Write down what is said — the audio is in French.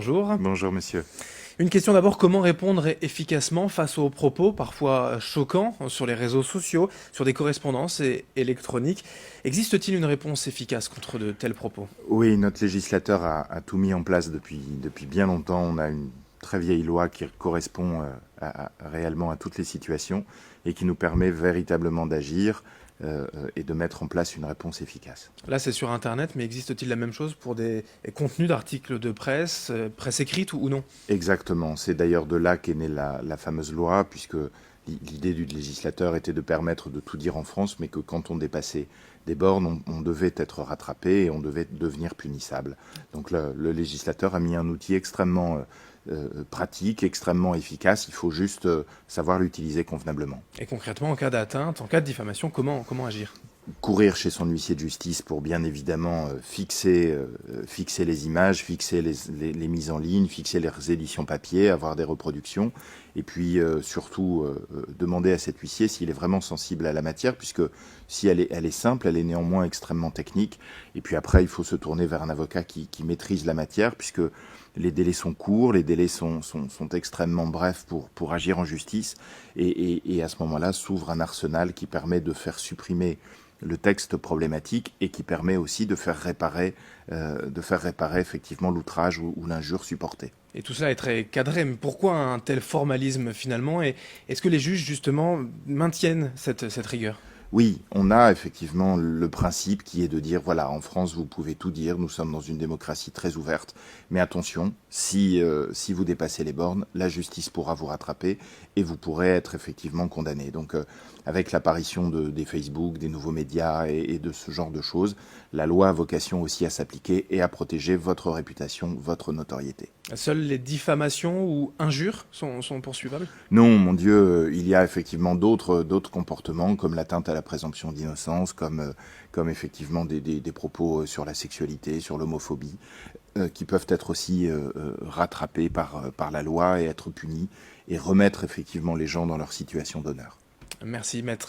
Bonjour. Bonjour monsieur. Une question d'abord, comment répondre efficacement face aux propos parfois choquants sur les réseaux sociaux, sur des correspondances électroniques? Existe-t-il une réponse efficace contre de tels propos? Oui, notre législateur a tout mis en place depuis bien longtemps. On a une très vieille loi qui correspond réellement à toutes les situations et qui nous permet véritablement d'agir et de mettre en place une réponse efficace. Là, c'est sur Internet, mais existe-t-il la même chose pour des contenus d'articles de presse, presse écrite ou non? Exactement. C'est d'ailleurs de là qu'est née la fameuse loi, puisque l'idée du législateur était de permettre de tout dire en France, mais que quand on dépassait des bornes, on devait être rattrapé et on devait devenir punissable. Donc le législateur a mis un outil extrêmement pratique, extrêmement efficace. Il faut juste savoir l'utiliser convenablement. Et concrètement, en cas d'atteinte, en cas de diffamation, comment agir? Courir chez son huissier de justice pour bien évidemment fixer les images, fixer les mises en ligne, fixer les éditions papier, avoir des reproductions, et puis surtout demander à cet huissier s'il est vraiment sensible à la matière, puisque si elle est simple, elle est néanmoins extrêmement technique, et puis après il faut se tourner vers un avocat qui maîtrise la matière, puisque les délais sont courts, les délais sont extrêmement brefs pour agir en justice, et à ce moment-là s'ouvre un arsenal qui permet de faire supprimer le texte problématique et qui permet aussi de faire réparer effectivement l'outrage ou l'injure supportée. Et tout cela est très cadré, mais pourquoi un tel formalisme finalement? Et est-ce que les juges justement maintiennent cette rigueur? Oui, on a effectivement le principe qui est de dire, voilà, en France, vous pouvez tout dire, nous sommes dans une démocratie très ouverte, mais attention, si vous dépassez les bornes, la justice pourra vous rattraper et vous pourrez être effectivement condamné. Donc, avec l'apparition des Facebook, des nouveaux médias et de ce genre de choses, la loi a vocation aussi à s'appliquer et à protéger votre réputation, votre notoriété. Seules les diffamations ou injures sont poursuivables? Non, mon Dieu, il y a effectivement d'autres comportements, comme l'atteinte à la présomption d'innocence, comme effectivement des propos sur la sexualité, sur l'homophobie, qui peuvent être aussi rattrapés par la loi et être punis, et remettre effectivement les gens dans leur situation d'honneur. Merci maître.